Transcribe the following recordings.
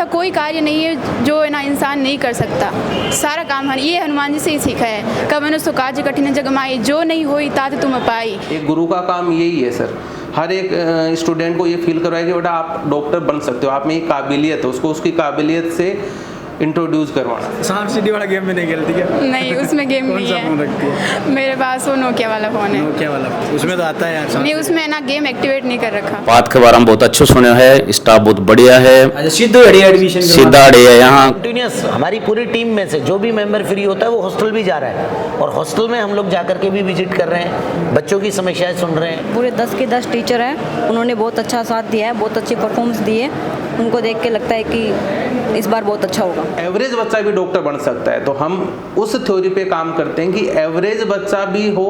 कोई कार्य नहीं है जो है ना इंसान नहीं कर सकता। सारा काम ये हनुमान जी से ही सीखा है। कब मैंने उसको काज कठिन जग माई, जो नहीं होई तात तुम पाई। एक गुरु का काम यही है सर, हर एक स्टूडेंट को ये फील करवाए कि बेटा आप डॉक्टर बन सकते हो, आप में एक काबिलियत है, उसको उसकी काबिलियत से इंट्रोड्यूस करवाना। सांप सीढ़ी वाला गेम में नहीं खेलती क्या? नहीं, उसमें गेम नहीं कौन सा फोन रखती है? है। मेरे पास वो नोकिया वाला फ़ोन है। नोकिया वाला, उसमें तो आता है यार। नहीं, उसमें ना गेम एक्टिवेट नहीं कर रखा। बात के बारे में बहुत अच्छे सुने है, स्टाफ बहुत बढ़िया है। अच्छा, सीधा एडमिशन सीधा है यहाँ। कंटिन्यूस हमारी पूरी टीम में से जो भी मेंबर फ्री होता है वो हॉस्टल भी जा रहा है, और हॉस्टल में हम लोग जाकर के भी विजिट कर रहे हैं, बच्चों की समस्याएं सुन रहे हैं। पूरे 10 के 10 टीचर हैं, उन्होंने बहुत अच्छा साथ दिया है, बहुत अच्छी परफॉर्मेंस दी है। उनको देख के लगता है कि इस बार बहुत अच्छा होगा। एवरेज बच्चा भी डॉक्टर बन सकता है, तो हम उस थ्योरी पे काम करते हैं कि एवरेज बच्चा भी हो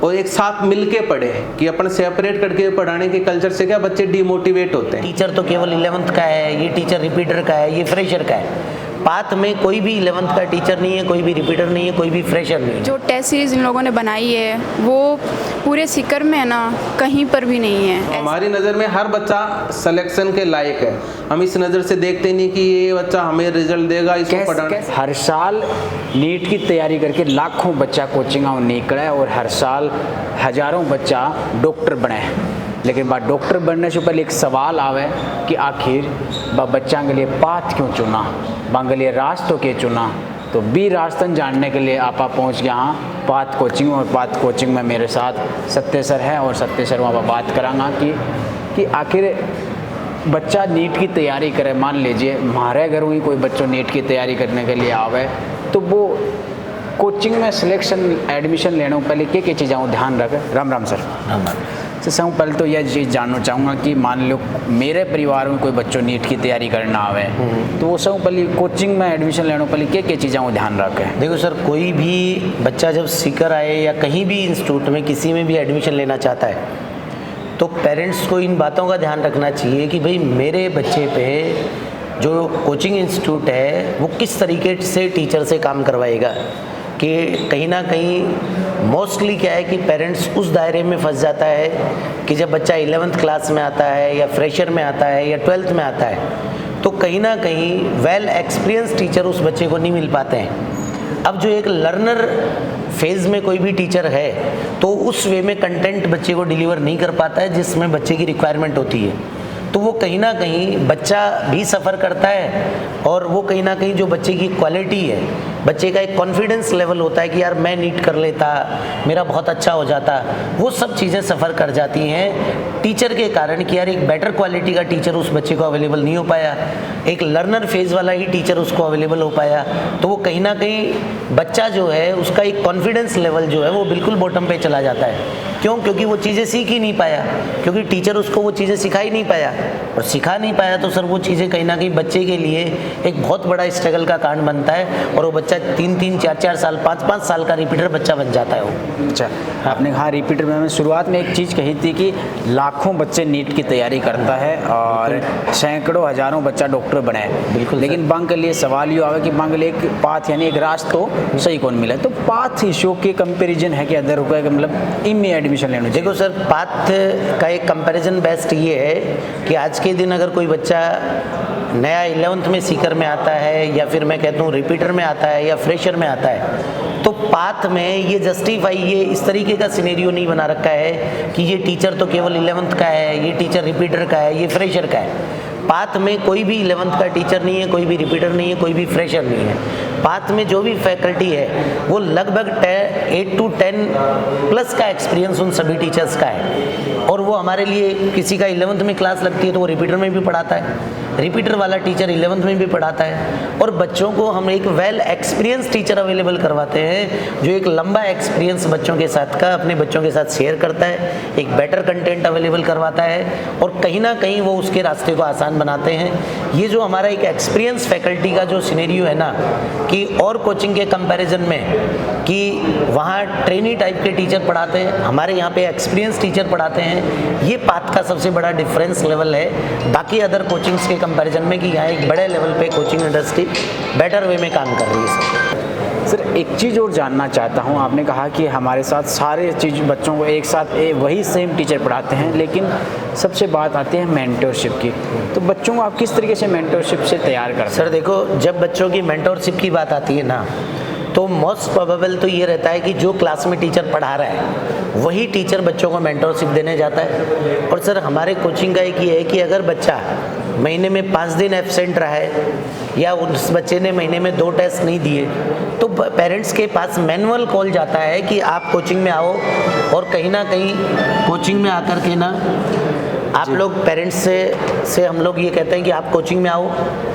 और एक साथ मिलके पढ़े, कि अपन सेपरेट करके पढ़ाने के कल्चर से क्या बच्चे डिमोटिवेट होते हैं। टीचर तो केवल 11th का है, ये टीचर रिपीटर का है, ये फ्रेशर का है। पाथ में कोई भी 11th का टीचर नहीं है, कोई भी रिपीटर नहीं है, कोई भी फ्रेशर नहीं है। जो टेस्ट सीरीज इन लोगों ने बनाई है वो पूरे सीकर में है ना, कहीं पर भी नहीं है। हमारी नज़र में हर बच्चा सिलेक्शन के लायक है। हम इस नज़र से देखते नहीं कि ये बच्चा हमें रिजल्ट देगा, इसको पढ़ाना। हर साल नीट की तैयारी करके लाखों बच्चा कोचिंग निकले और हर साल हजारों बच्चा डॉक्टर बने, लेकिन बात डॉक्टर बनने से पहले एक सवाल आवे कि आखिर बच्चा के लिए पाथ क्यों चुना, बांगे लिए रास्तों के चुना। तो बी रास्तन जानने के लिए आप पहुंच गया हाँ पाथ कोचिंग, और पाथ कोचिंग में मेरे साथ सत्य सर है, और सत्य सर वहाँ पर बात करांगा कि आखिर बच्चा नीट की तैयारी करे। मान लीजिए हमारे घर ही कोई बच्चों नीट की तैयारी करने के लिए आवे, तो वो कोचिंग में सिलेक्शन एडमिशन लेने पहले क्या चीज़ें ध्यान रखे। राम राम सर। राम सबसे पहले तो यह चीज़ जानना चाहूँगा कि मान लो मेरे परिवार में कोई बच्चों नीट की तैयारी करना आवे, तो वो सब पहले कोचिंग में एडमिशन लेने पहले क्या चीज़ें वो ध्यान रखें। देखो सर, कोई भी बच्चा जब सीकर आए या कहीं भी इंस्टीट्यूट में किसी में भी एडमिशन लेना चाहता है, तो पेरेंट्स को इन बातों का ध्यान रखना चाहिए कि भाई मेरे बच्चे पे जो कोचिंग इंस्टीट्यूट है वो किस तरीके से टीचर से काम करवाएगा। कि कहीं ना कहीं मोस्टली क्या है कि पेरेंट्स उस दायरे में फंस जाता है कि जब बच्चा 11th क्लास में आता है या फ्रेशर में आता है या 12th में आता है, तो कहीं ना कहीं वेल एक्सपीरियंस टीचर उस बच्चे को नहीं मिल पाते हैं। अब जो एक लर्नर फेज़ में कोई भी टीचर है तो उस वे में कंटेंट बच्चे को डिलीवर नहीं कर पाता है जिसमें बच्चे की रिक्वायरमेंट होती है, तो वो कहीं ना कहीं बच्चा भी सफ़र करता है, और वो कहीं ना कहीं जो बच्चे की क्वालिटी है, बच्चे का एक कॉन्फिडेंस लेवल होता है कि यार मैं नीट कर लेता, मेरा बहुत अच्छा हो जाता, वो सब चीज़ें सफ़र कर जाती हैं टीचर के कारण कि यार एक बेटर क्वालिटी का टीचर उस बच्चे को अवेलेबल नहीं हो पाया, एक लर्नर फेज़ वाला ही टीचर उसको अवेलेबल हो पाया, तो वो कहीं ना कहीं बच्चा जो है उसका एक कॉन्फिडेंस लेवल जो है वो बिल्कुल बॉटम पे चला जाता है। क्यों? क्योंकि वो चीज़ें सीख ही नहीं पाया, क्योंकि टीचर उसको वो चीज़ें सिखा ही नहीं पाया, और सिखा नहीं पाया तो सर वो चीज़ें कहीं ना कहीं बच्चे के लिए एक बहुत बड़ा स्ट्रगल का कारण बनता है, और वो बच्चा 3-3, 4-4 साल, 5-5 साल का रिपीटर बच्चा बन जाता है वो। अच्छा, आपने कहा रिपीटर में शुरुआत में एक चीज़ कही थी कि लाखों बच्चे नीट की तैयारी करता है और सैकड़ों हजारों बच्चा डॉक्टर बने, बिल्कुल। लेकिन बांग के लिए सवाल ये आवे कि बांग के लिए एक पाथ यानी एक रास्ता सही कौन मिला, तो पाथ इशू के कंपेरिजन है कि अदर रुपये मतलब इनमें एडमिशन लेना। देखो सर, पाथ का एक कंपैरिजन बेस्ट ये है कि आज के दिन अगर कोई बच्चा नया 11th में सीकर में आता है, या फिर मैं कहता हूँ रिपीटर में आता है या फ्रेशर में आता है, तो पाथ में ये जस्टिफाई ये इस तरीके का सिनेरियो नहीं बना रखा है कि ये टीचर तो केवल 11th का है, ये टीचर रिपीटर का है, ये फ्रेशर का है। पाथ में कोई भी 11th का टीचर नहीं है, कोई भी रिपीटर नहीं है, कोई भी फ्रेशर नहीं है। पाथ में जो भी फैकल्टी है वो लगभग 8 to 10 प्लस का एक्सपीरियंस उन सभी टीचर्स का है, और वो हमारे लिए किसी का 11th में क्लास लगती है तो वो रिपीटर में भी पढ़ाता है, रिपीटर वाला टीचर 11th में भी पढ़ाता है, और बच्चों को हम एक वेल एक्सपीरियंस टीचर अवेलेबल करवाते हैं जो एक लंबा एक्सपीरियंस बच्चों के साथ का अपने बच्चों के साथ शेयर करता है, एक बेटर कंटेंट अवेलेबल करवाता है, और कहीं ना कहीं वो उसके रास्ते को आसान बनाते हैं। ये जो हमारा एक एक्सपीरियंस फैकल्टी का जो सिनेरियो है ना, कि और कोचिंग के कंपैरिजन में कि वहाँ ट्रेनी टाइप के टीचर पढ़ाते हैं, हमारे यहाँ पे एक्सपीरियंस टीचर पढ़ाते हैं, ये पाथ का सबसे बड़ा डिफरेंस लेवल है बाकी अदर कोचिंग्स के कंपैरिजन में, कि यहाँ एक बड़े लेवल पे कोचिंग इंडस्ट्री बेटर वे में काम कर रही है। सर एक चीज़ और जानना चाहता हूँ। आपने कहा कि हमारे साथ सारे चीज़ बच्चों को एक साथ वही सेम टीचर पढ़ाते हैं, लेकिन सबसे बात आती है मेंटरशिप की। तो बच्चों को आप किस तरीके से मेंटरशिप से तैयार करते हैं? सर देखो, जब बच्चों की मेंटरशिप की बात आती है ना, तो मोस्ट प्रोबेबल तो ये रहता है कि जो क्लास में टीचर पढ़ा रहा है वही टीचर बच्चों को मेंटरशिप देने जाता है। और सर हमारे कोचिंग का एक ये है कि अगर बच्चा महीने में 5 दिन एब्सेंट रहा है या उस बच्चे ने महीने में 2 टेस्ट नहीं दिए, तो पेरेंट्स के पास मैनुअल कॉल जाता है कि आप कोचिंग में आओ, और कहीं ना कहीं कोचिंग में आकर के ना आप लोग पेरेंट्स से हम लोग ये कहते हैं कि आप कोचिंग में आओ,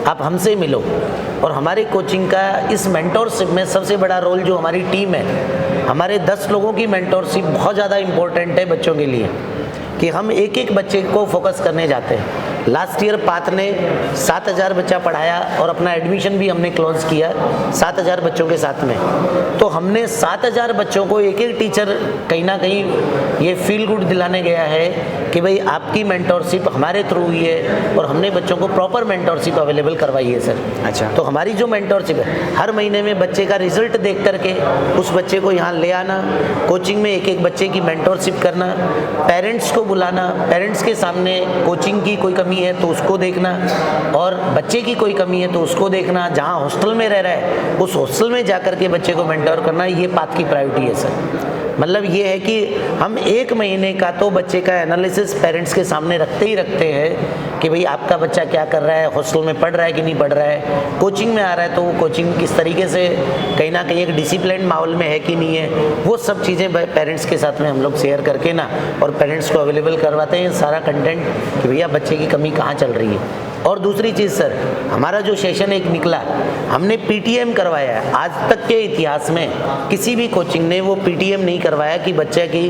आप हमसे मिलो। और हमारे कोचिंग का इस मेंटरशिप में सबसे बड़ा रोल जो हमारी टीम है, हमारे 10 लोगों की मेंटरशिप बहुत ज़्यादा इम्पोर्टेंट है बच्चों के लिए, कि हम एक एक बच्चे को फोकस करने जाते हैं। लास्ट ईयर पाथ ने 7000 बच्चा पढ़ाया और अपना एडमिशन भी हमने क्लोज किया 7000 बच्चों के साथ में। तो हमने 7000 बच्चों को एक एक टीचर कहीं ना कहीं ये फील गुड दिलाने गया है कि भाई आपकी मेंटरशिप हमारे थ्रू हुई है, और हमने बच्चों को प्रॉपर मेंटरशिप अवेलेबल करवाई है सर। अच्छा। तो हमारी जो मेंटरशिप है, हर महीने में बच्चे का रिजल्ट देख करके उस बच्चे को यहाँ ले आना, कोचिंग में एक एक बच्चे की मेंटरशिप करना, पेरेंट्स को बुलाना, पेरेंट्स के सामने कोचिंग की कोई कमी है तो उसको देखना, और बच्चे की कोई कमी है तो उसको देखना। जहाँ हॉस्टल में रह रहा है उस हॉस्टल में जाकर के बच्चे को मेंटर करना, ये पाथ की प्रायोरिटी है सर। मतलब ये है कि हम 1 महीने का तो बच्चे का एनालिसिस पेरेंट्स के सामने रखते ही रखते हैं कि भाई आपका बच्चा क्या कर रहा है, हॉस्टल में पढ़ रहा है कि नहीं पढ़ रहा है, कोचिंग में आ रहा है तो वो कोचिंग किस तरीके से कहीं ना कहीं एक डिसिप्लिन माहौल में है कि नहीं है, वो सब चीज़ें पेरेंट्स के साथ में हम लोग शेयर करके ना, और पेरेंट्स को अवेलेबल करवाते हैं सारा कंटेंट कि भैया बच्चे की कमी कहाँ चल रही है। और दूसरी चीज़ सर, हमारा जो सेशन एक निकला, हमने पीटीएम करवाया है। आज तक के इतिहास में किसी भी कोचिंग ने वो पीटीएम नहीं करवाया कि बच्चे की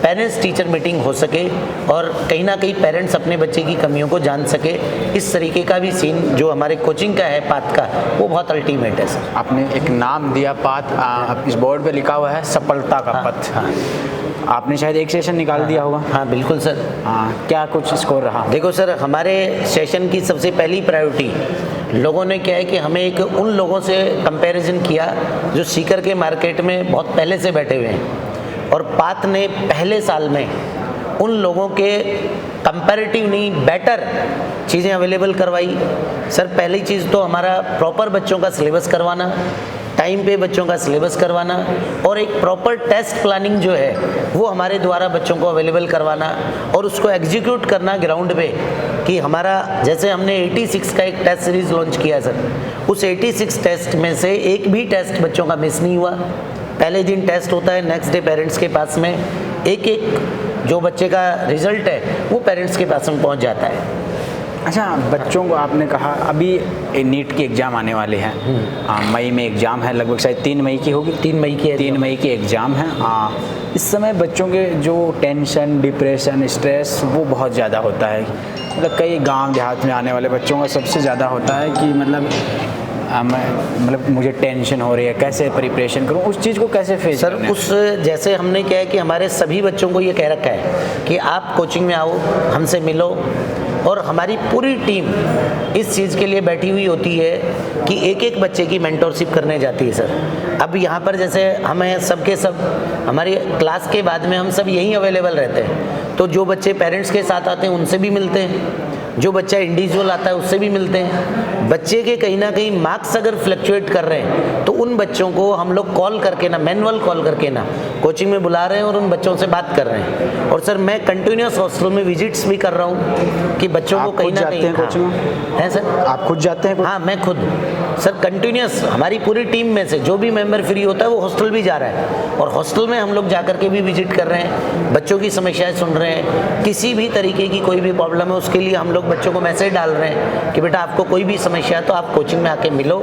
पेरेंट्स टीचर मीटिंग हो सके और कहीं ना कहीं पेरेंट्स अपने बच्चे की कमियों को जान सके। इस तरीके का भी सीन जो हमारे कोचिंग का है पाथ का, वो बहुत अल्टीमेट है सर। आपने एक नाम दिया पाथ, इस बोर्ड पे लिखा हुआ है सफलता का पथ। हाँ। आपने शायद एक सेशन निकाल दिया होगा। हाँ बिल्कुल सर। हाँ, क्या कुछ स्कोर रहा? देखो सर, हमारे सेशन की सबसे पहली प्रायोरिटी लोगों ने क्या है कि हमें एक उन लोगों से कंपैरिजन किया जो सीकर के मार्केट में बहुत पहले से बैठे हुए हैं, और पाथ ने पहले साल में उन लोगों के कंपैरेटिव नहीं बेटर चीज़ें अवेलेबल करवाई। सर पहली चीज़ तो हमारा प्रॉपर बच्चों का सिलेबस करवाना, टाइम पे बच्चों का सिलेबस करवाना, और एक प्रॉपर टेस्ट प्लानिंग जो है वो हमारे द्वारा बच्चों को अवेलेबल करवाना, और उसको एग्जीक्यूट करना ग्राउंड पे। कि हमारा जैसे हमने 86 का एक टेस्ट सीरीज़ लॉन्च किया सर, उस 86 टेस्ट में से एक भी टेस्ट बच्चों का मिस नहीं हुआ। पहले दिन टेस्ट होता है, नेक्स्ट डे पेरेंट्स के पास में एक एक जो बच्चे का रिजल्ट है वो पेरेंट्स के पास में पहुंच जाता है। अच्छा, बच्चों को आपने कहा अभी नीट के एग्ज़ाम आने वाले हैं, मई में एग्ज़ाम है, लगभग शायद 3 मई की होगी। 3 मई की 3 मई की एग्ज़ाम है। इस समय बच्चों के जो टेंशन, डिप्रेशन, स्ट्रेस वो बहुत ज़्यादा होता है। मतलब कई गांव देहात में आने वाले बच्चों का सबसे ज़्यादा होता है कि मतलब मुझे टेंशन हो रही है, कैसे प्रिपरेशन करूं, उस चीज़ को कैसे फेस सर उस जैसे हमने क्या है कि हमारे सभी बच्चों को ये कह रखा है कि आप कोचिंग में आओ, हमसे मिलो, और हमारी पूरी टीम इस चीज़ के लिए बैठी हुई होती है कि एक एक बच्चे की मेंटरशिप करने जाती है सर। अब यहाँ पर जैसे हमें सबके सब हमारी क्लास के बाद में हम सब यहीं अवेलेबल रहते हैं, तो जो बच्चे पेरेंट्स के साथ आते हैं उनसे भी मिलते हैं, जो बच्चा इंडिविजुअल आता है उससे भी मिलते हैं। बच्चे के कहीं ना कहीं मार्क्स अगर फ्लक्चुएट कर रहे हैं तो उन बच्चों को हम लोग कॉल करके ना, मैनुअल कॉल करके ना कोचिंग में बुला रहे हैं और उन बच्चों से बात कर रहे हैं। और सर मैं कंटिन्यूस हॉस्टल में विजिट्स भी कर रहा हूँ कि बच्चों को कहीं ना कहीं कोचिंग है सर। आप खुद जाते हैं? हाँ मैं खुद सर कंटिन्यूस, हमारी पूरी टीम में से जो भी मेंबर फ्री होता है वो हॉस्टल भी जा रहा है, और हॉस्टल में हम लोग जा करके भी विजिट कर रहे हैं, बच्चों की समस्याएं सुन रहे हैं। किसी भी तरीके की कोई भी प्रॉब्लम है उसके लिए हम लोग बच्चों को मैसेज डाल रहे हैं कि बेटा आपको कोई भी समस्या है तो आप कोचिंग में आके मिलो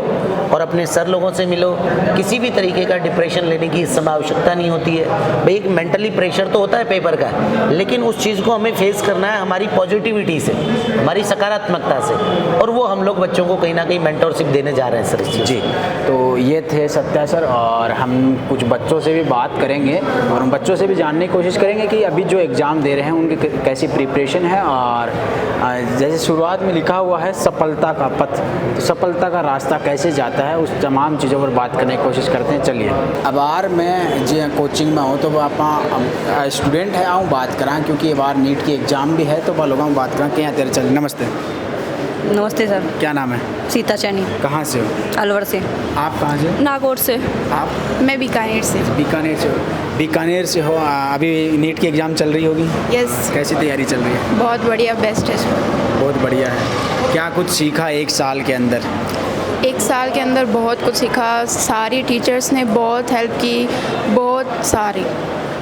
और अपने सर लोगों से मिलो। किसी भी तरीके का डिप्रेशन लेने की इस समय आवश्यकता नहीं होती है। भाई एक मेंटली प्रेशर तो होता है पेपर का, लेकिन उस चीज़ को हमें फेस करना है हमारी पॉजिटिविटी से, हमारी सकारात्मकता से, और वो हम लोग बच्चों को कहीं ना कहीं मेंटरशिप देने जा रहे हैं सर इस चीज़ जी, तो ये थे सत्या सर, और हम कुछ बच्चों से भी बात करेंगे और हम बच्चों से भी जानने की कोशिश करेंगे कि अभी जो एग्ज़ाम दे रहे हैं उनकी कैसी प्रिपरेशन है। और जैसे शुरुआत में लिखा हुआ है सफलता का पथ, तो सफलता का रास्ता कैसे जाता है, उस तमाम चीज़ों पर बात करने की कोशिश करते हैं। चलिए, अब बार मैं जी कोचिंग में हूँ तो आप स्टूडेंट है आऊँ बात करा, क्योंकि ये बार नीट की एग्ज़ाम भी है, तो वो लोगों बात करा कि यहाँ तेरे चल। नमस्ते, नमस्ते सर। क्या नाम है? सीता चैनी, कहाँ से हो? अलवर से। आप कहाँ से? नागौर से। आप? मैं बीकानेर से। बीकानेर से हो? बीकानेर से हो। अभी नीट की एग्ज़ाम चल रही होगी? यस। कैसी तैयारी चल रही है? बहुत बढ़िया, बेस्ट है। बहुत बढ़िया है। क्या कुछ सीखा एक साल के अंदर? एक साल के अंदर बहुत कुछ सीखा, सारी टीचर्स ने बहुत हेल्प की, बहुत सारी।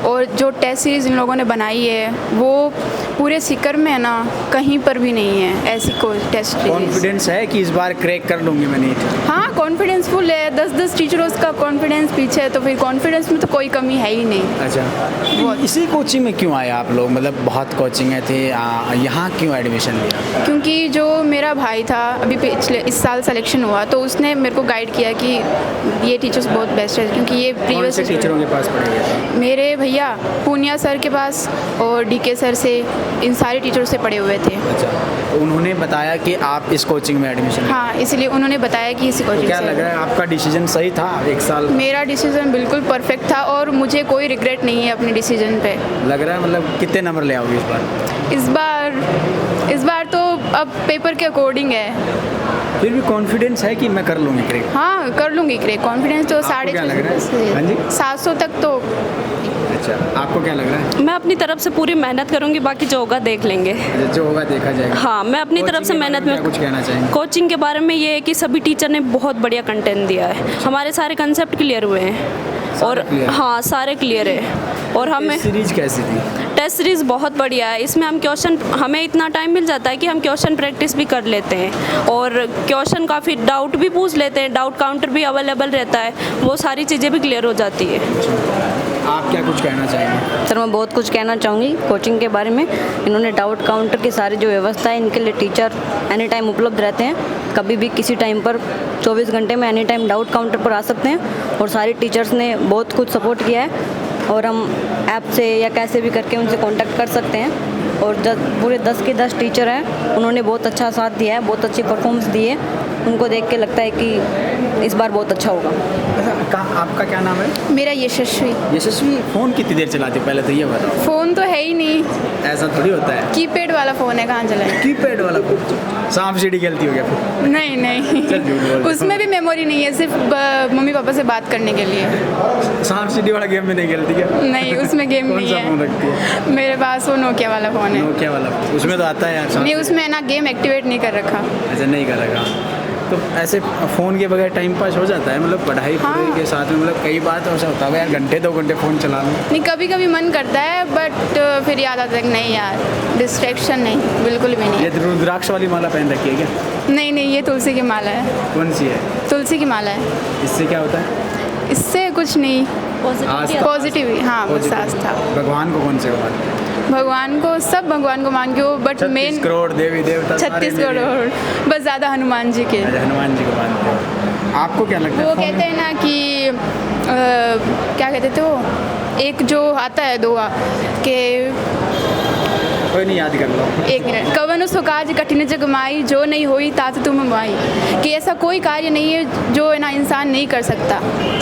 और जो टेस्ट सीरीज़ इन लोगों ने बनाई है वो पूरे सीकर में है ना, कहीं पर भी नहीं है ऐसी कोई टेस्ट सीरीज़। कॉन्फिडेंस है कि इस बार क्रैक कर लूँगी मैं नीट? हाँ, कॉन्फिडेंस फुल है। 10-10 टीचरों का कॉन्फिडेंस पीछे है, तो फिर कॉन्फिडेंस में तो कोई कमी है ही नहीं। अच्छा, इसी कोचिंग में क्यों आए आप लोग? मतलब बहुत कोचिंगें थे, यहाँ क्यों एडमिशन लिया? क्योंकि जो मेरा भाई था, अभी पिछले इस साल सिलेक्शन हुआ, तो उसने मेरे को गाइड किया कि ये टीचर्स बहुत बेस्ट है, क्योंकि ये कौन से टीचरों के पास पढ़े हुए? मेरे भैया पूनिया सर के पास और डीके सर से, इन सारे टीचरों से पढ़े हुए थे। अच्छा, उन्होंने बताया कि आप इस कोचिंग में एडमिशन? हाँ, इसलिए उन्होंने बताया कि इसी कोचिंग से। क्या लग रहा है आपका डिसीजन सही था एक साल? मेरा डिसीजन बिल्कुल परफेक्ट था और मुझे कोई रिग्रेट नहीं है अपने डिसीजन पे। लग रहा है मतलब कितने नंबर ले आओगे इस बार? इस बार तो अब पेपर के अकॉर्डिंग है। फिर भी कॉन्फिडेंस है कि मैं कर लूँगी क्रैक? हाँ, कर लूँगी क्रैक। कॉन्फिडेंस तो आपको क्या लग रहा है? हाँ जी? 700 तक तो। अच्छा, आपको क्या लग रहा है? मैं अपनी तरफ से पूरी मेहनत करूंगी, बाकी जो होगा देख लेंगे। जो होगा देखा जाएगा। हाँ, मैं अपनी तरफ से मेहनत में। कुछ कहना चाहेंगे? कोचिंग के बारे में ये है कि सभी टीचर ने बहुत बढ़िया कंटेंट दिया है, हमारे सारे कंसेप्ट क्लियर हुए हैं और हाँ सारे क्लियर है। और हमें सीरीज कैसी थी? टेस्ट सीरीज़ बहुत बढ़िया है। इसमें हम क्वेश्चन, हमें इतना टाइम मिल जाता है कि हम क्वेश्चन प्रैक्टिस भी कर लेते हैं और क्वेश्चन काफ़ी डाउट भी पूछ लेते हैं, डाउट काउंटर भी अवेलेबल रहता है, वो सारी चीज़ें भी क्लियर हो जाती है। आप क्या कुछ कहना चाहेंगे? सर मैं बहुत कुछ कहना चाहूँगी कोचिंग के बारे में। इन्होंने डाउट काउंटर की सारी जो व्यवस्था है, इनके लिए टीचर एनी टाइम उपलब्ध रहते हैं, कभी भी किसी टाइम पर 24 घंटे में एनी टाइम डाउट काउंटर पर आ सकते हैं। और सारे टीचर्स ने बहुत कुछ सपोर्ट किया है और हम ऐप से या कैसे भी करके उनसे कांटेक्ट कर सकते हैं। और पूरे 10 के 10 टीचर हैं, उन्होंने बहुत अच्छा साथ दिया है, बहुत अच्छी परफॉर्मेंस दी है। उनको देख के लगता है कि इस बार बहुत अच्छा होगा। आपका क्या नाम है? मेरा यशस्वी। यशस्वी, फ़ोन कितनी देर चलाती है पहले तो ये बताओ? फ़ोन तो है ही नहीं, ऐसा थोड़ी होता है। कीपैड वाला फ़ोन है, कहाँ चलाए? कीपैड वाला फ़ोन? सांप सीढ़ी खेलती हो क्या फिर? नहीं नहीं, उसमें भी मेमोरी नहीं है, सिर्फ मम्मी पापा से बात करने के लिए। सांप सीढ़ी वाला गेम में नहीं खेलती क्या? नहीं, उसमें गेम नहीं कौन सा फ़ोन रखती है? है। मेरे पास वो नोकिया वाला फ़ोन है। नोकिया वाला? उसमें तो आता है यार सांप नहीं, उसमें ना गेम एक्टिवेट नहीं कर रखा। ऐसा नहीं करेगा तो ऐसे फ़ोन के बगैर टाइम पास हो जाता है? मतलब पढ़ाई हाँ। के साथ में मतलब कई बार तो ऐसा होता है यार घंटे 2 घंटे फ़ोन चला लूँ। नहीं, कभी कभी मन करता है, बट फिर याद आता है कि नहीं यार, डिस्ट्रैक्शन नहीं, बिल्कुल भी नहीं। ये रुद्राक्ष वाली माला पहन रखी है क्या? नहीं नहीं, ये तुलसी की माला है। कौन सी है? तुलसी की माला है। इससे क्या होता है? इससे कुछ नहीं, पॉजिटिव। हाँ, बस आस्था। भगवान को कौन से मानते हैं? भगवान को, सब भगवान को मान के हो, बट 36 मेन करोड़ देवी देवता 36 करोड़, बस ज़्यादा हनुमान जी के। हनुमान जी को मानते हो। आपको क्या लगता है? वो कहते हैं ना कि क्या कहते थे वो, एक जो आता है दुआ के, कोई नहीं, याद कर लो। एक मिनट। कवन सो काज कठिन जग माई, जो नहीं होई तात तुम माई। कि ऐसा कोई कार्य नहीं है जो है ना इंसान नहीं कर सकता,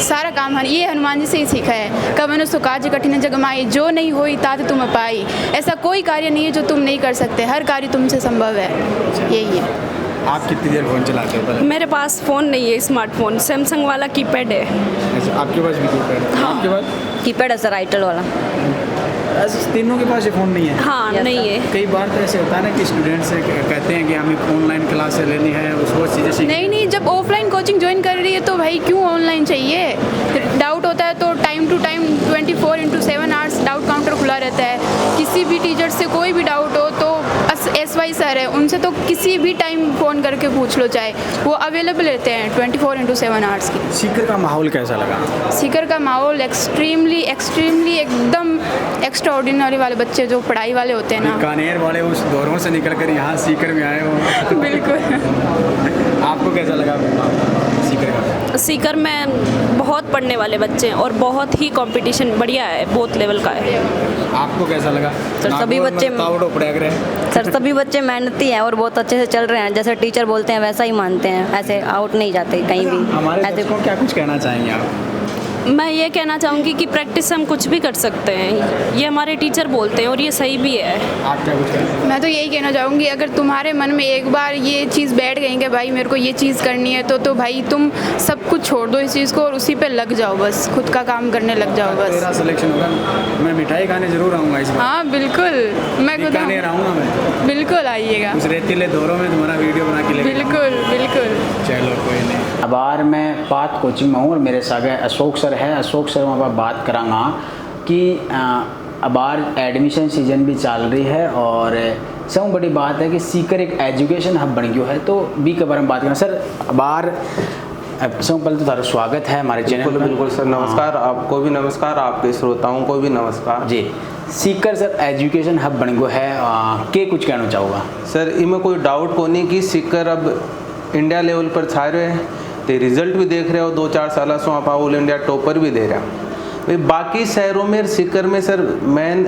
सारा काम ये हनुमान जी से ही सीखा है। कवन सो काज कठिन जग माई, जो नहीं होई तात तुम पाई। ऐसा कोई कार्य नहीं है जो तुम नहीं कर सकते, हर कार्य तुमसे संभव है, यही है। आप कितनी देर फ़ोन चलाते हो पहले? मेरे पास फ़ोन नहीं है, स्मार्टफोन सैमसंग वाला कीपैड है। अच्छा, आपके पास भी कीपैड है? हाँ। आपके पास कीपैड है सर, आईटेल वाला। ऐसे तीनों के पास ये फ़ोन नहीं है? हाँ, नहीं है। कई बार तो ऐसे होता है ना कि स्टूडेंट से कहते हैं कि हमें ऑनलाइन क्लास लेनी है, उसको चीज़ें सीखनी है। नहीं नहीं, जब ऑफलाइन कोचिंग ज्वाइन कर रही है तो भाई क्यों ऑनलाइन चाहिए? डाउट होता है तो time to time 24/7 hours doubt counter खुला रहता है। किसी भी टीचर से कोई भी डाउट हो तो SY सर है, उनसे तो किसी भी टाइम फ़ोन करके पूछ लो, चाहे वो अवेलेबल रहते हैं 24/7 आवर्स की। सीकर का माहौल कैसा लगा? सीकर का माहौल एक्सट्रीमली एकदम एक्स्ट्रा ऑर्डिनरी वाले बच्चे जो पढ़ाई वाले होते हैं ना, बीकानेर वाले उस दौरों से निकल कर यहाँ सीकर में आए हो। बिल्कुल। आपको कैसा लगा? सीकर में बहुत पढ़ने वाले बच्चे हैं और बहुत ही कंपटीशन बढ़िया है, बहुत लेवल का है। आपको कैसा लगा? सर, सभी बच्चे सर सभी बच्चे मेहनती हैं और बहुत अच्छे से चल रहे हैं। जैसे टीचर बोलते हैं वैसा ही मानते हैं, ऐसे आउट नहीं जाते कहीं भी। हमारे ऐसे दर्शकों को क्या कुछ कहना चाहेंगे आप? मैं ये कहना चाहूँगी कि प्रैक्टिस से हम कुछ भी कर सकते हैं, ये हमारे टीचर बोलते हैं और ये सही भी है। आप क्या कुछ कहेंगे? मैं तो यही कहना चाहूँगी, अगर तुम्हारे मन में एक बार ये चीज़ बैठ गई कि भाई मेरे को ये चीज़ करनी है तो भाई तुम सब कुछ छोड़ दो इस चीज़ को और उसी पे लग जाओ, बस खुद का काम करने लग जाओ बस। मेरा सिलेक्शन होगा, मैं मिठाई खाने जरूर आऊँगा इस बार। हाँ बिल्कुल, मैं खुद बीकानेर आऊँगा मैं। बिल्कुल आइएगा, उस रेतीले दौरों में तुम्हारा वीडियो बना के लेके बिल्कुल बिल्कुल। चलो कोई नहीं। अबार मैं पात कोचिंग में हूँ और मेरे साथ अशोक सर है। अशोक सर वहाँ पर बात करांगा कि अबार एडमिशन सीजन भी चल रही है और सब बड़ी बात है कि सीकर एक एजुकेशन हब बन गयो है, तो बी के बारे में बात करना। सर अबार सबसे पहले तो थारा स्वागत है हमारे चैनल बिल्कुल में। बिल्कुल सर, नमस्कार। आपको भी नमस्कार, आपके श्रोताओं को भी नमस्कार जी। सीकर सर एजुकेशन हब बन गयो है, के कुछ कहना चाहूँगा सर। इनमें कोई डाउट को नहीं कि सीकर अब इंडिया लेवल पर छा रहे हैं, तो रिजल्ट भी देख रहे हो 2-4 साल से आप ऑल इंडिया टॉपर भी दे रहे हो। भाई बाकी शहरों में सीकर में सर मेन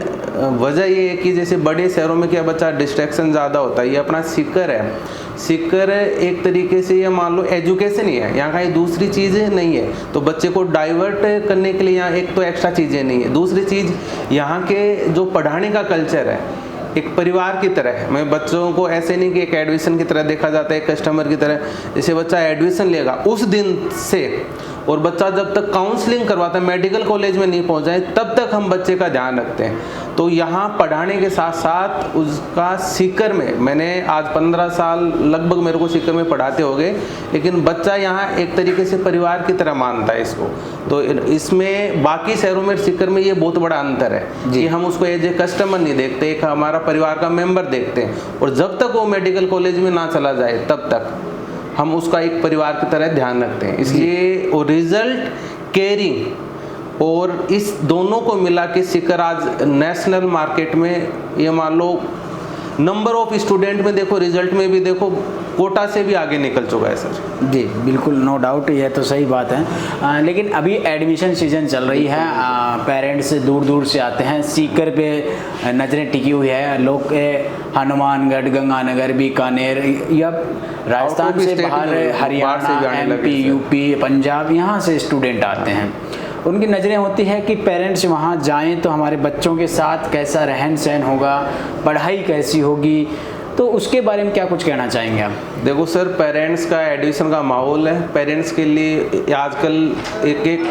वजह ये है कि जैसे बड़े शहरों में क्या बच्चा डिस्ट्रैक्शन ज़्यादा होता है, ये अपना सीकर है। सीकर एक तरीके से ये मान लो एजुकेशन ही है, यहाँ कहीं दूसरी चीज़ें नहीं है, तो बच्चे को डाइवर्ट करने के लिए यहाँ एक तो एक्स्ट्रा चीज़ें नहीं है। दूसरी चीज़ यहाँ के जो पढ़ाने का कल्चर है एक परिवार की तरह है। मैं बच्चों को ऐसे नहीं कि एक एडमिशन की तरह देखा जाता है, एक कस्टमर की तरह। जैसे बच्चा एडमिशन लेगा उस दिन से और बच्चा जब तक काउंसलिंग करवाता है, मेडिकल कॉलेज में नहीं पहुंच जाए तब तक हम बच्चे का ध्यान रखते हैं। तो यहाँ पढ़ाने के साथ साथ उसका सीकर में, मैंने आज 15 साल लगभग मेरे को सीकर में पढ़ाते हो गए, लेकिन बच्चा यहाँ एक तरीके से परिवार की तरह मानता है इसको। तो इसमें बाकी शहरों में सीकर में ये बहुत बड़ा अंतर है कि हम उसको एज ए कस्टमर नहीं देखते, एक हमारा परिवार का मेंबर देखते हैं। और जब तक वो मेडिकल कॉलेज में ना चला जाए तब तक हम उसका एक परिवार की तरह ध्यान रखते हैं। इसलिए वो रिजल्ट, केयरिंग और इस दोनों को मिला के सीकर आज नेशनल मार्केट में ये मान लो नंबर ऑफ स्टूडेंट में देखो, रिजल्ट में भी देखो, कोटा से भी आगे निकल चुका है सर। जी बिल्कुल, नो डाउट, ये तो सही बात है। लेकिन अभी एडमिशन सीजन चल रही है, पेरेंट्स दूर दूर से आते हैं, सीकर पे नज़रें टिकी हुई है। लोग हनुमानगढ़, गंगानगर, बीकानेर या राजस्थान से बाहर, हरियाणा, MP, UP, पंजाब, यहाँ से स्टूडेंट आते हैं। उनकी नज़रें होती है कि पेरेंट्स वहाँ जाएं तो हमारे बच्चों के साथ कैसा रहन सहन होगा, पढ़ाई कैसी होगी, तो उसके बारे में क्या कुछ कहना चाहेंगे आप? देखो सर, पेरेंट्स का एडमिशन का माहौल है। पेरेंट्स के लिए आजकल एक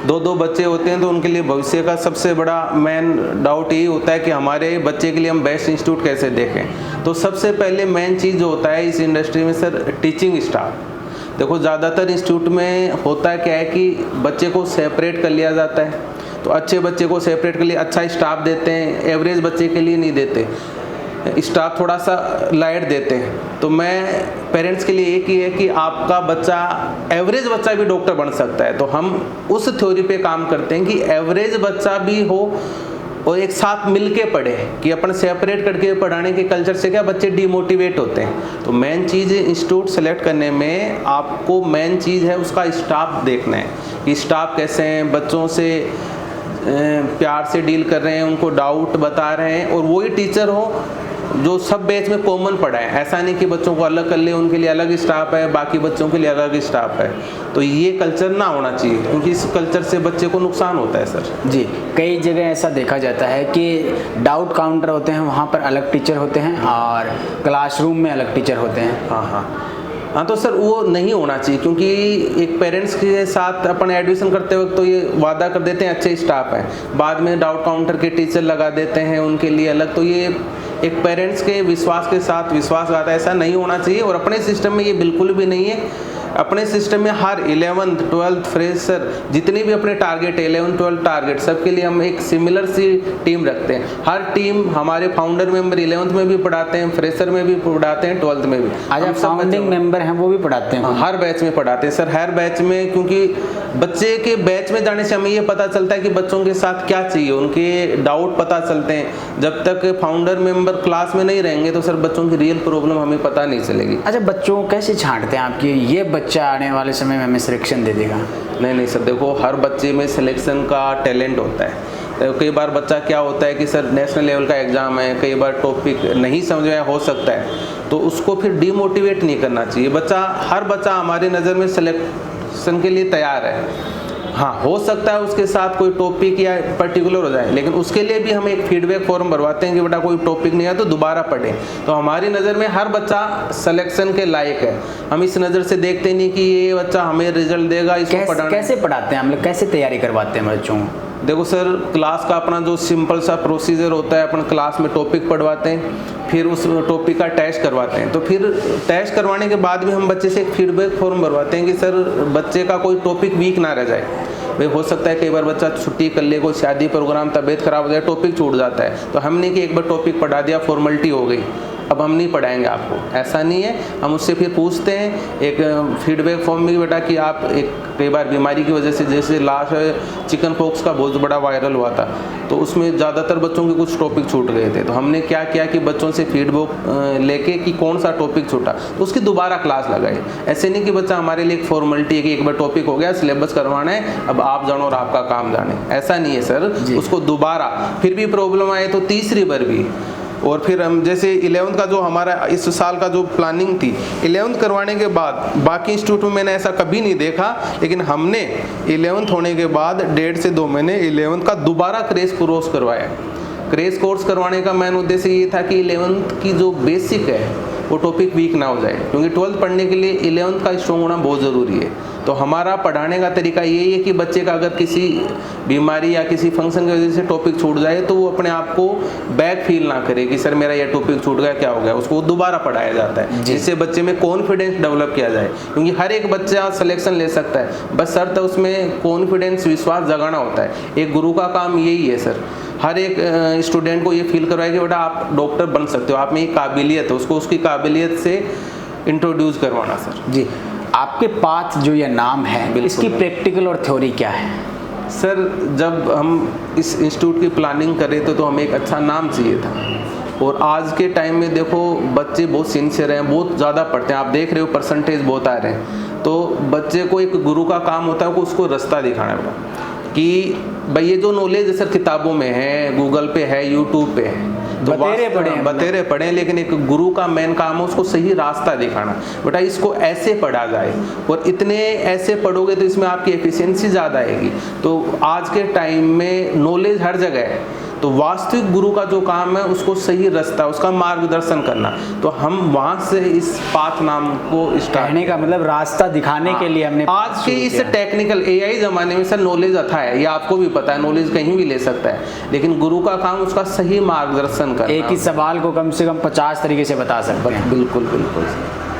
2-2 बच्चे होते हैं, तो उनके लिए भविष्य का सबसे बड़ा मेन डाउट यही होता है कि हमारे बच्चे के लिए हम बेस्ट इंस्टीट्यूट कैसे देखें। तो सबसे पहले मेन चीज़ जो होता है इस इंडस्ट्री में सर, टीचिंग स्टाफ। देखो ज़्यादातर इंस्टीट्यूट में होता क्या है कि बच्चे को सेपरेट कर लिया जाता है, तो अच्छे बच्चे को सेपरेट के लिए अच्छा स्टाफ देते हैं, एवरेज बच्चे के लिए नहीं देते, स्टाफ थोड़ा सा लाइट देते हैं। तो मैं पेरेंट्स के लिए एक ही है कि आपका बच्चा, एवरेज बच्चा भी डॉक्टर बन सकता है, तो हम उस थ्योरी पे काम करते हैं कि एवरेज बच्चा भी हो और एक साथ मिलके पढ़े, कि अपन सेपरेट करके पढ़ाने के कल्चर से क्या बच्चे डीमोटिवेट होते हैं। तो मेन चीज़ इंस्टीट्यूट सेलेक्ट करने में आपको मेन चीज़ है उसका स्टाफ देखना है कि स्टाफ कैसे हैं, बच्चों से प्यार से डील कर रहे हैं, उनको डाउट बता रहे हैं, और वही टीचर हो जो सब बैच में कॉमन पढ़ाएं। ऐसा नहीं कि बच्चों को अलग कर ले, उनके लिए अलग स्टाफ है, बाकी बच्चों के लिए अलग स्टाफ है। तो ये कल्चर ना होना चाहिए, क्योंकि इस कल्चर से बच्चे को नुकसान होता है सर। जी, कई जगह ऐसा देखा जाता है कि डाउट काउंटर होते हैं, वहाँ पर अलग टीचर होते हैं और क्लासरूम में अलग टीचर होते हैं। हाँ, तो सर वो नहीं होना चाहिए, क्योंकि एक पेरेंट्स के साथ अपन एडमिशन करते वक्त तो ये वादा कर देते हैं अच्छे स्टाफ है, बाद में डाउट काउंटर के टीचर लगा देते हैं उनके लिए अलग। तो ये एक पेरेंट्स के विश्वास के साथ विश्वासघात, ऐसा नहीं होना चाहिए। और अपने सिस्टम में ये बिल्कुल भी नहीं है। अपने सिस्टम में हर 11th 12th फ्रेशर जितने भी अपने टारगेट 11 12 टारगेट, सबके लिए हम एक सिमिलर सी टीम रखते हैं। हर टीम हमारे फाउंडर मेंबर 11th में भी पढ़ाते हैं, फ्रेशर में भी पढ़ाते हैं, 12th में भी। आज फाउंडिंग मेंबर हैं वो भी पढ़ाते हैं? हर बैच में पढ़ाते हैं सर, हर बैच में, क्योंकि बच्चे के बैच में जाने से हमें ये पता चलता है कि बच्चों के साथ क्या चाहिए, उनके डाउट पता चलते हैं। जब तक फाउंडर मेंबर क्लास में नहीं रहेंगे तो सर बच्चों की रियल प्रॉब्लम हमें पता नहीं चलेगी। अच्छा, बच्चों को कैसे छांटते हैं आपके? ये बच्चा आने वाले समय में हमें सिलेक्शन दे देगा? नहीं सर, देखो हर बच्चे में सिलेक्शन का टैलेंट होता है। तो कई बार बच्चा क्या होता है कि सर नेशनल लेवल का एग्ज़ाम है, कई बार टॉपिक नहीं समझ में हो सकता है, तो उसको फिर डीमोटिवेट नहीं करना चाहिए। हर बच्चा हमारी नज़र में सिलेक्शन के लिए तैयार है। हाँ, हो सकता है उसके साथ कोई टॉपिक या पर्टिकुलर हो जाए, लेकिन उसके लिए भी हम एक फीडबैक फॉर्म भरवाते हैं कि बेटा कोई टॉपिक नहीं है तो दोबारा पढ़ें। तो हमारी नज़र में हर बच्चा सिलेक्शन के लायक है। हम इस नज़र से देखते नहीं कि ये बच्चा हमें रिजल्ट देगा, इसको पढ़ाना। कैसे पढ़ाते हैं हम लोग, कैसे तैयारी करवाते हैं बच्चों को? देखो सर, क्लास का अपना जो सिंपल सा प्रोसीजर होता है, अपन क्लास में टॉपिक पढ़वाते हैं, फिर उस टॉपिक का टेस्ट करवाते हैं। तो फिर टेस्ट करवाने के बाद भी हम बच्चे से एक फीडबैक फॉर्म भरवाते हैं कि सर बच्चे का कोई टॉपिक वीक ना रह जाए। भाई हो सकता है कई बार बच्चा छुट्टी कर ले, कोई शादी प्रोग्राम, तबीयत खराब हो जाए, टॉपिक छूट जाता है, तो हमने कि एक बार टॉपिक पढ़ा दिया, फॉर्मेलिटी हो गई, अब हम नहीं पढ़ाएंगे आपको, ऐसा नहीं है। हम उससे फिर पूछते हैं एक फीडबैक फॉर्म में बेटा कि आप कई बार बीमारी की वजह से, जैसे लास्ट चिकन पॉक्स का बहुत बड़ा वायरल हुआ था, तो उसमें ज़्यादातर बच्चों के कुछ टॉपिक छूट गए थे। तो हमने क्या किया कि बच्चों से फीडबैक लेके कि कौन सा टॉपिक छूटा, तो उसकी दोबारा क्लास लगाई। ऐसे नहीं कि बच्चा हमारे लिए एक फॉर्मेलिटी है कि एक बार टॉपिक हो गया, सिलेबस करवाना है, अब आप जानो और आपका काम जाने, ऐसा नहीं है सर। उसको दोबारा फिर भी प्रॉब्लम आए तो तीसरी बार भी। और फिर हम जैसे 11th का जो हमारा इस साल का जो प्लानिंग थी, 11th करवाने के बाद बाकी इंस्टीट्यूट में मैंने ऐसा कभी नहीं देखा, लेकिन हमने 11th होने के बाद 1.5 से 2 महीने 11th का दोबारा क्रैश कोर्स करवाया। क्रैश कोर्स करवाने का मेन उद्देश्य ये था कि 11th की जो बेसिक है वो टॉपिक वीक ना हो जाए, क्योंकि 12th पढ़ने के लिए 11th का स्ट्रॉन्ग होना बहुत ज़रूरी है। तो हमारा पढ़ाने का तरीका यही है कि बच्चे का अगर किसी बीमारी या किसी फंक्शन की वजह से टॉपिक छूट जाए तो वो अपने आप को बैक फील ना करे कि सर मेरा ये टॉपिक छूट गया, क्या हो गया, उसको दोबारा पढ़ाया जाता है, जिससे बच्चे में कॉन्फिडेंस डेवलप किया जाए। क्योंकि हर एक बच्चा सिलेक्शन ले सकता है, बस सर तो उसमें कॉन्फिडेंस, विश्वास जगाना होता है। एक गुरु का काम यही है सर, हर एक स्टूडेंट को ये फील करवाए कि बेटा आप डॉक्टर बन सकते हो, आप में ये काबिलियत है, उसको उसकी काबिलियत से इंट्रोड्यूस करवाना सर। जी, आपके पास जो ये नाम है, इसकी प्रैक्टिकल और थ्योरी क्या है? सर जब हम इस इंस्टीट्यूट की प्लानिंग कर रहे थे तो हमें एक अच्छा नाम चाहिए था, और आज के टाइम में देखो बच्चे बहुत सिंसियर हैं, बहुत ज़्यादा पढ़ते हैं, आप देख रहे हो परसेंटेज बहुत आ रहे हैं। तो बच्चे को एक गुरु का काम होता है कि उसको रास्ता दिखाना पड़ा कि भाई ये जो नॉलेज सर किताबों में है, गूगल पे है, यूट्यूब पे है, तो बतेरे पढ़े, लेकिन एक गुरु का मेन काम है उसको सही रास्ता दिखाना। बेटा इसको ऐसे पढ़ा जाए, और इतने ऐसे पढ़ोगे तो इसमें आपकी एफिशिएंसी ज़्यादा आएगी। तो आज के टाइम में नॉलेज हर जगह है, तो वास्तविक गुरु का जो काम है उसको सही रास्ता, उसका मार्गदर्शन करना। तो हम वहाँ से इस पाथ नाम को कहने का मतलब रास्ता दिखाने के लिए हमने आज के इस टेक्निकल AI ज़माने में सर नॉलेज अच्छा है, ये आपको भी पता है, नॉलेज कहीं भी ले सकता है, लेकिन गुरु का काम उसका सही मार्गदर्शन करना। एक ही सवाल को कम से कम 50 तरीके से बता सकते हैं। बिल्कुल बिल्कुल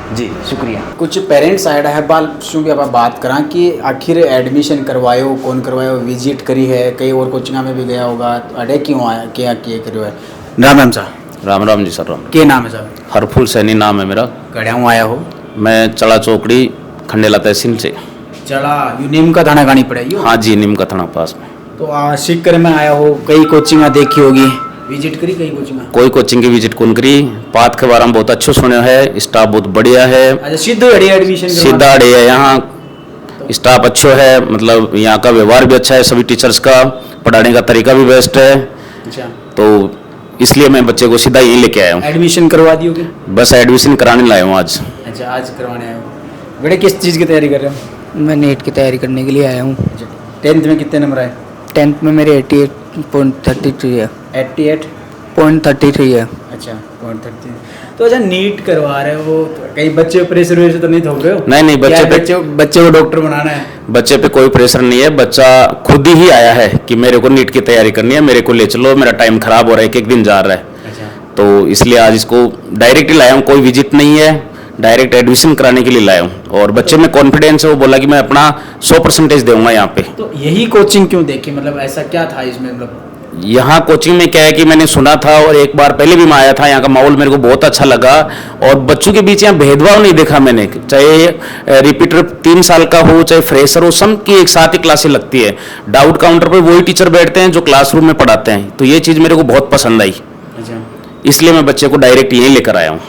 जी, शुक्रिया। कुछ पेरेंट्स आया है बाल शू भी आप बात करा कि आखिर एडमिशन करवायो, कौन करवायो, विजिट करी है, कई और कोचिंग में भी गया होगा, अडे क्यों आया, क्या किए करो है? राम राम साहब। राम राम जी सर। राम। क्या नाम है साहब? हरफुल सैनी नाम है मेरा। गढ़ियाँ आया हो? मैं चला चौकड़ी खंडेला तहसील से। चला यू नीम का थाना गानी पड़ेगी? हाँ जी, नीम का थाना पास में। तो सीख कर में आया हो, कई कोचिंग देखी होगी, विजिट करी कई कोचिंग? कोई कोचिंग की विजिट कौन करी। पाथ के बारे में बहुत अच्छे सुने है, स्टाफ बहुत बढ़िया है। अच्छा, सीधा एडमिशन सीधा अड़े है, यहाँ स्टाफ अच्छो है, मतलब यहाँ का व्यवहार भी अच्छा है, सभी टीचर्स का पढ़ाने का तरीका भी बेस्ट है। अच्छा, तो इसलिए मैं बच्चे को सीधा यहीं लेके आया हूँ। एडमिशन करवा दी होगी? बस एडमिशन कराने लाया हूँ आज। अच्छा, आज करवाने आए हो। बेटे किस चीज़ की तैयारी कर रहे हो? मैं नीट की तैयारी करने के लिए आया हूँ। 10th में कितने नंबर आए? 10th में मेरे 88.33 है। 88.33 है। अच्छा, 0.33। तो अच्छा, नीट करवा रहे हो, कई बच्चे प्रेशर वैसे तो नहीं थोप रहे हो? नहीं, बच्चे को डॉक्टर बनाना है। बच्चे पे कोई प्रेशर नहीं है, बच्चा खुद ही आया है कि मेरे को नीट की तैयारी करनी है, मेरे को ले चलो, मेरा टाइम खराब हो रहा है, एक दिन जा रहा है। अच्छा, तो इसलिए आज इसको डायरेक्ट ही लाया हूँ, कोई विजिट नहीं है, डायरेक्ट एडमिशन कराने के लिए लाया हूँ। और बच्चे में कॉन्फिडेंस है, वो बोला कि मैं अपना 100% दूंगा यहाँ पे। तो यही कोचिंग क्यों देखी, मतलब ऐसा क्या था इसमें? मतलब यहाँ कोचिंग में क्या है कि मैंने सुना था और एक बार पहले भी मैं आया था, यहाँ का माहौल मेरे को बहुत अच्छा लगा, और बच्चों के बीच यहाँ भेदभाव नहीं देखा मैंने, चाहे रिपीटर 3 साल का हो, चाहे फ्रेशर हो, सबकी एक साथ ही क्लासें लगती है। डाउट काउंटर पर वही टीचर बैठते हैं जो क्लासरूम में पढ़ाते हैं, तो ये चीज़ मेरे को बहुत पसंद आई। अच्छा, इसलिए मैं बच्चे को डायरेक्ट यहीं लेकर आया हूँ।